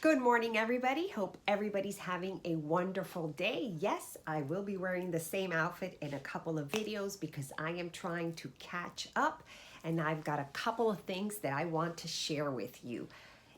Good morning, everybody. Hope everybody's having a wonderful day. Yes, I will be wearing the same outfit in a couple of videos because I am trying to catch up and I've got a couple of things that I want to share with you.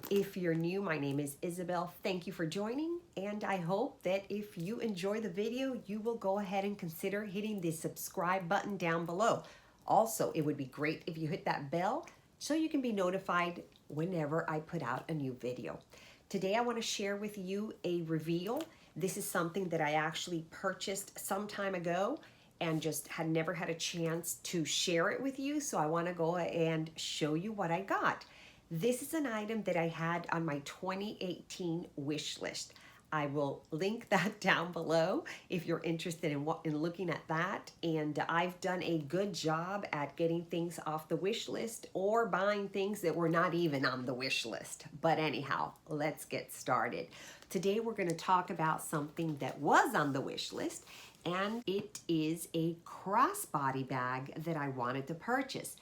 If you're new, my name is Isabel. Thank you for joining, and I hope that if you enjoy the video, you will go ahead and consider hitting the subscribe button down below. Also, it would be great if you hit that bell so you can be notified whenever I put out a new video. Today I want to share with you a reveal. This is something that I actually purchased some time ago and just had never had a chance to share it with you, so I want to go and show you what I got. This is an item that I had on my 2018 wish list. I will link that down below if you're interested in looking at that. And I've done a good job at getting things off the wish list or buying things that were not even on the wish list. But anyhow, let's get started. Today we're going to talk about something that was on the wish list, and it is a crossbody bag that I wanted to purchase.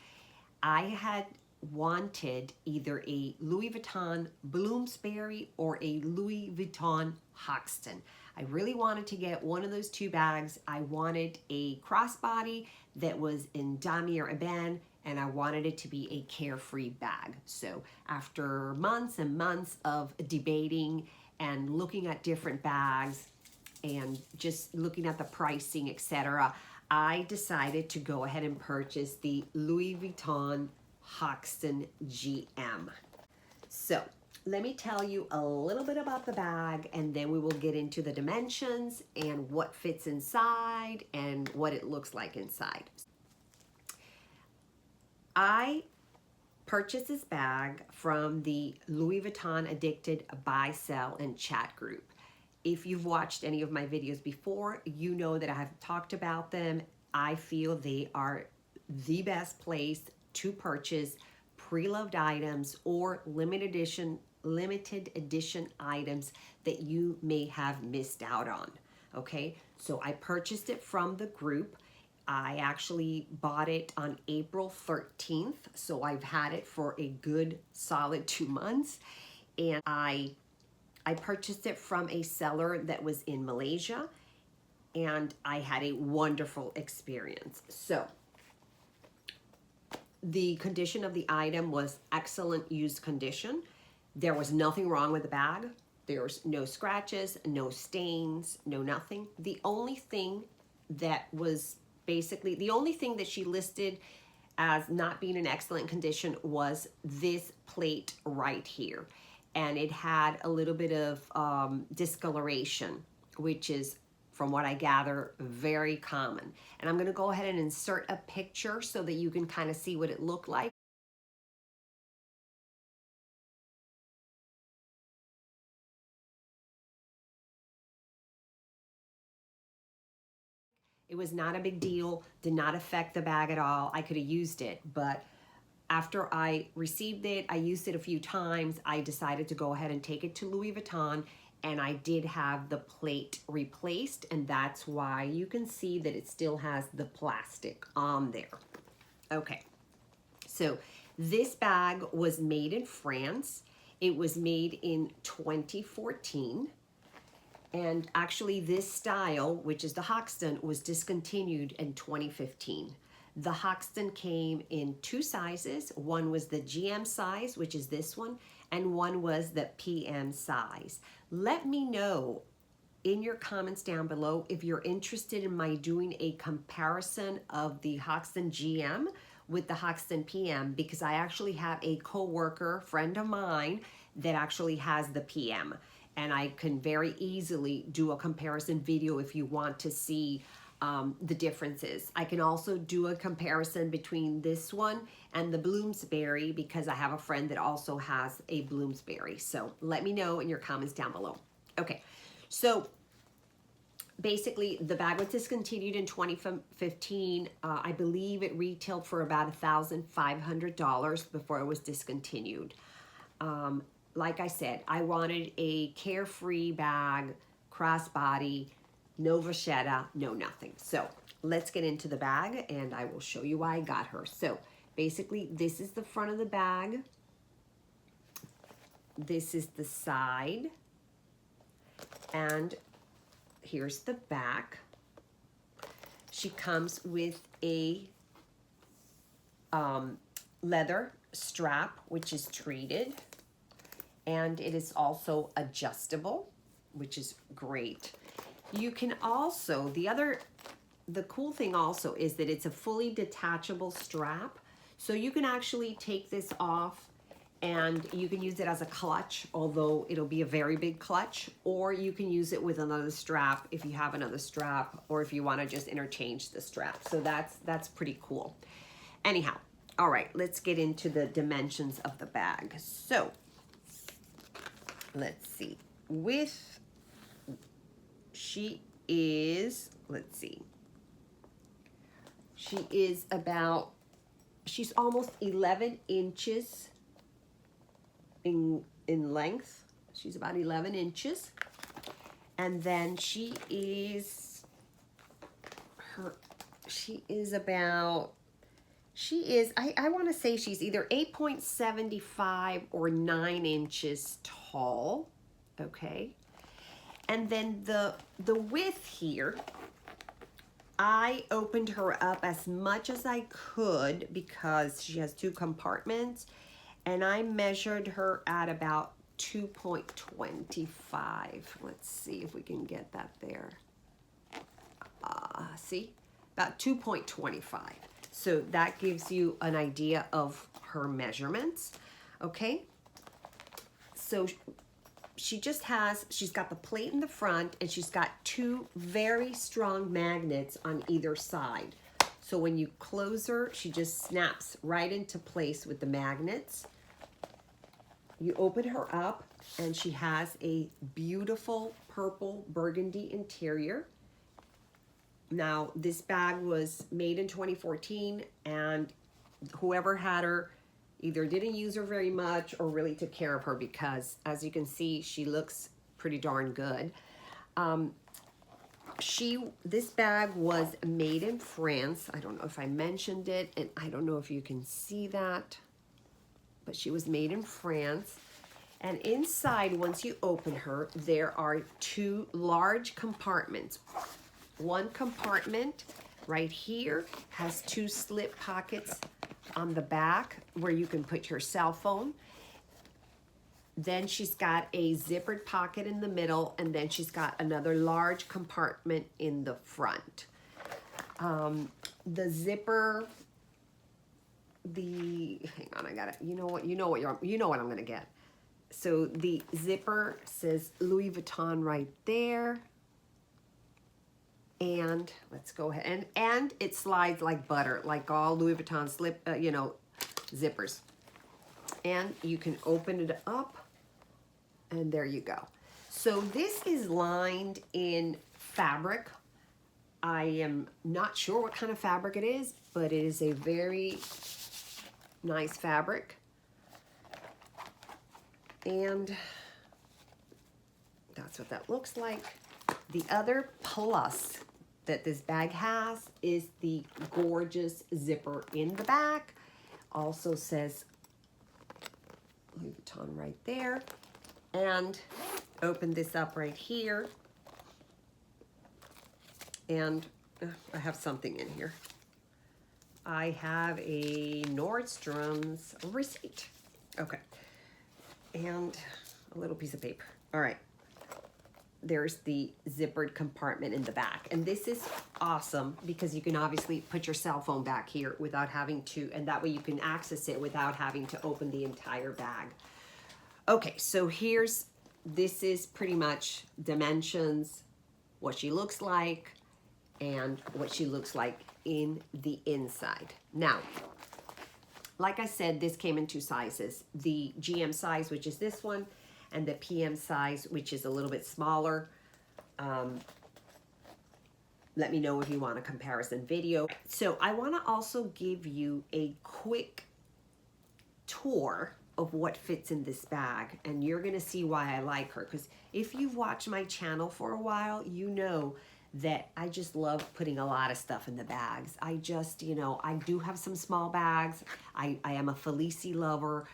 I had wanted either a Louis Vuitton Bloomsbury or a Louis Vuitton Hoxton. I really wanted to get one of those two bags. I wanted a crossbody that was in damier ebene, and I wanted it to be a carefree bag. So after months and months of debating and looking at different bags and just looking at the pricing, etc., I decided to go ahead and purchase the Louis Vuitton Hoxton GM. So let me tell you a little bit about the bag, and then we will get into the dimensions and what fits inside and what it looks like inside. I purchased this bag from the Louis Vuitton Addicted Buy, Sell, and Chat group. If you've watched any of my videos before, you know that I have talked about them. I feel they are the best place to purchase pre-loved items or limited edition items that you may have missed out on. Okay, so I purchased it from the group. I actually bought it on April 13th, so I've had it for a good solid 2 months, and I purchased it from a seller that was in Malaysia, and I had a wonderful experience. So the condition of the item was excellent used condition. There was nothing wrong with the bag. There's no scratches, no stains, no nothing. The only thing that she listed as not being in excellent condition was this plate right here. And it had a little bit of discoloration, which is, from what I gather, very common. And I'm going to go ahead and insert a picture so that you can kind of see what it looked like. It was not a big deal, did not affect the bag at all. I could have used it, but after I received it, I used it a few times. I decided to go ahead and take it to Louis Vuitton, and I did have the plate replaced, and that's why you can see that it still has the plastic on there. Okay, so this bag was made in France. It was made in 2014, and actually this style, which is the Hoxton, was discontinued in 2015. The Hoxton came in two sizes. One was the GM size, which is this one, and one was the PM size. Let me know in your comments down below if you're interested in my doing a comparison of the Hoxton GM with the Hoxton PM, because I actually have a co-worker friend of mine that actually has the PM, and I can very easily do a comparison video if you want to see the differences. I can also do a comparison between this one and the Bloomsbury, because I have a friend that also has a Bloomsbury. So let me know in your comments down below. Okay, so basically the bag was discontinued in 2015. I believe it retailed for about $1,500 before it was discontinued. Like I said, I wanted a carefree bag, crossbody, no vachetta, no nothing. So let's get into the bag and I will show you why I got her. So basically this is the front of the bag. this is the side, and here's the back. She comes with a leather strap, which is treated, and it is also adjustable, which is great. You can also, the cool thing also is that it's a fully detachable strap, so you can actually take this off and you can use it as a clutch, although it'll be a very big clutch, or you can use it with another strap if you have another strap, or if you want to just interchange the strap. So that's pretty cool. Anyhow, all right, let's get into the dimensions of the bag. So let's see. She is she's almost 11 inches in length. She's about 11 inches. And then I want to say she's either 8.75 or 9 inches tall. Okay. And then the width here, I opened her up as much as I could because she has 2 compartments, and I measured her at about 2.25. Let's see if we can get that there. See? About 2.25. So that gives you an idea of her measurements. Okay? So she's got the plate in the front, and she's got 2 very strong magnets on either side. So when you close her, she just snaps right into place with the magnets. You open her up, and she has a beautiful purple burgundy interior. Now, this bag was made in 2014, and whoever had her either didn't use her very much or really took care of her, because as you can see, she looks pretty darn good. This bag was made in France. I don't know if I mentioned it, and I don't know if you can see that, but she was made in France. And inside, once you open her, there are 2 large compartments. One compartment right here has 2 slip pockets on the back where you can put your cell phone. Then she's got a zippered pocket in the middle, and then she's got another large compartment in the front. The zipper, hang on, I got it. You know what I'm gonna get. So the zipper says Louis Vuitton right there. And let's go ahead, and it slides like butter, like all Louis Vuitton zippers. And you can open it up, and there you go. So this is lined in fabric. I am not sure what kind of fabric it is, but it is a very nice fabric. And that's what that looks like. The other plus that this bag has is the gorgeous zipper in the back. Also says Louis Vuitton right there. And open this up right here. And I have something in here. I have a Nordstrom's receipt. Okay. And a little piece of paper. All right. There's the zippered compartment in the back. And this is awesome because you can obviously put your cell phone back here without having to, and that way you can access it without having to open the entire bag. Okay, so this is pretty much dimensions, what she looks like, and what she looks like in the inside. Now, like I said, this came in 2 sizes. The GM size, which is this one, and the PM size, which is a little bit smaller. Let me know if you want a comparison video. So I want to also give you a quick tour of what fits in this bag, and you're going to see why I like her, because if you've watched my channel for a while, you know that I just love putting a lot of stuff in the bags. I just, I do have some small bags. I am a Felici lover,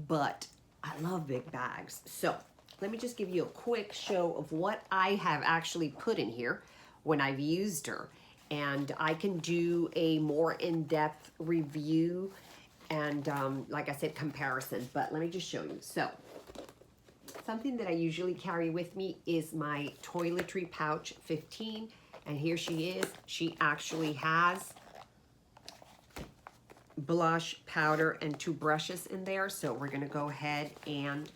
but I love big bags. So let me just give you a quick show of what I have actually put in here when I've used her. And I can do a more in-depth review and like I said, comparison, but let me just show you. So something that I usually carry with me is my toiletry pouch 15. And here she is. She actually has blush, powder, and 2 brushes in there. So we're gonna go ahead and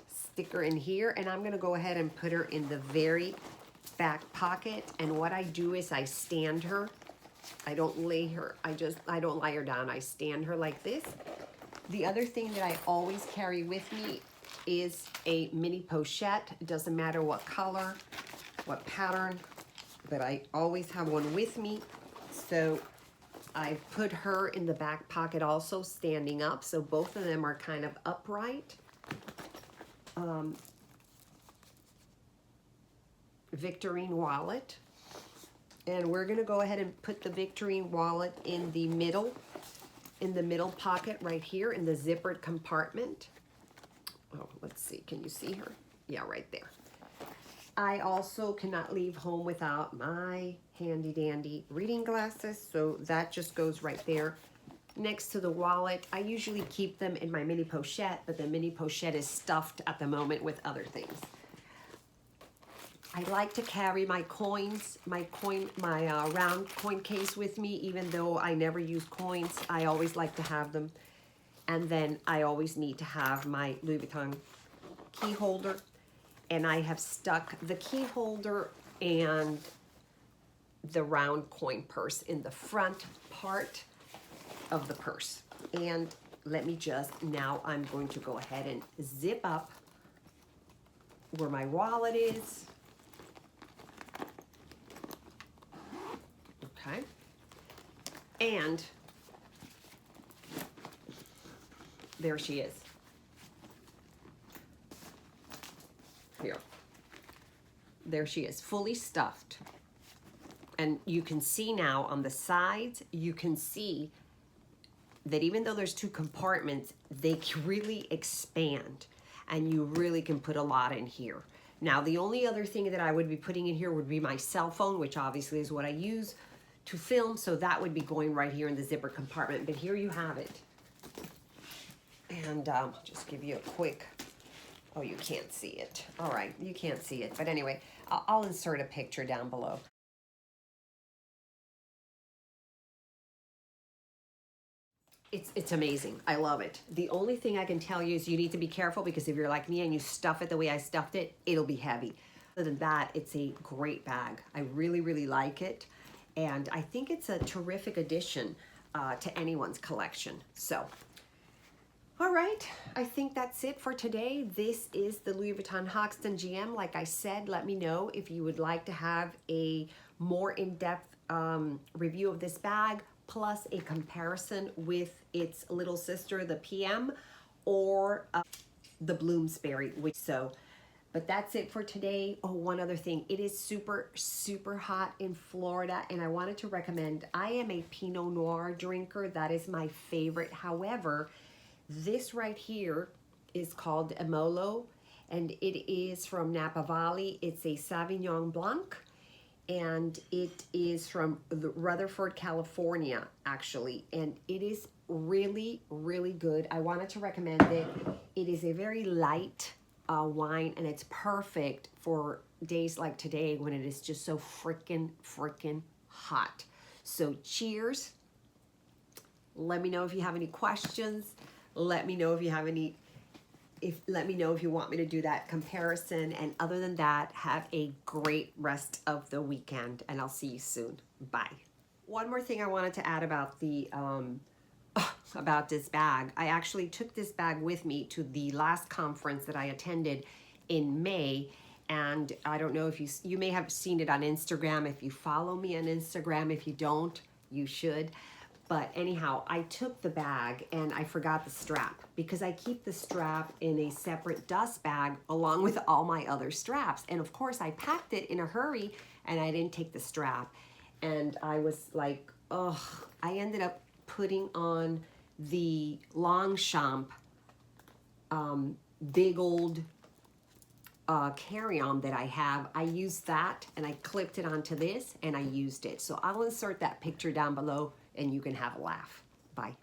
stick her in here, and I'm gonna go ahead and put her in the very back pocket. And what I do is I stand her. I don't lay her, I don't lie her down. I stand her like this. The other thing that I always carry with me is a mini pochette. It doesn't matter what color, what pattern, but I always have one with me. So I put her in the back pocket also, standing up. So both of them are kind of upright. Victorine wallet. And we're gonna go ahead and put the Victorine wallet in the middle pocket right here in the zippered compartment. Oh, let's see, can you see her? Yeah, right there. I also cannot leave home without my handy dandy reading glasses, so that just goes right there next to the wallet. I usually keep them in my mini pochette, but the mini pochette is stuffed at the moment with other things. I like to carry my coins, my round coin case with me, even though I never use coins. I always like to have them. And then I always need to have my Louis Vuitton key holder. And I have stuck the key holder and the round coin purse in the front part of the purse. And let me now I'm going to go ahead and zip up where my wallet is. Okay. And there she is. Here. There she is, fully stuffed. And you can see now on the sides, you can see that even though there's 2 compartments, they really expand and you really can put a lot in here. Now, the only other thing that I would be putting in here would be my cell phone, which obviously is what I use to film. So that would be going right here in the zipper compartment, but here you have it. And just give you a quick, oh, you can't see it. All right, you can't see it. But anyway, I'll insert a picture down below. It's amazing. I love it. The only thing I can tell you is you need to be careful, because if you're like me and you stuff it the way I stuffed it, it'll be heavy. Other than that, it's a great bag. I really, really like it. And I think it's a terrific addition to anyone's collection. So, all right, I think that's it for today. This is the Louis Vuitton Hoxton GM. Like I said, let me know if you would like to have a more in-depth review of this bag, plus a comparison with its little sister, the PM, or the Bloomsbury. But that's it for today. Oh, one other thing. It is super, super hot in Florida, and I wanted to recommend, I am a Pinot Noir drinker. That is my favorite. However, this right here is called Emolo, and it is from Napa Valley. It's a Sauvignon Blanc, and it is from Rutherford, California, actually. And it is really, really good. I wanted to recommend it. It is a very light wine, and it's perfect for days like today when it is just so freaking hot. So cheers. Let me know if you have any questions. Let me know if you have any, let me know if you want me to do that comparison. And other than that, have a great rest of the weekend, and I'll see you soon. Bye. One more thing I wanted to add about the about this bag. I actually took this bag with me to the last conference that I attended in May, and I don't know if you may have seen it on Instagram if you follow me on Instagram. If you don't, you should. But anyhow, I took the bag and I forgot the strap, because I keep the strap in a separate dust bag along with all my other straps. And of course I packed it in a hurry and I didn't take the strap. And I was like, oh, I ended up putting on the Longchamp big old carry-on that I have. I used that and I clipped it onto this and I used it. So I'll insert that picture down below and you can have a laugh. Bye.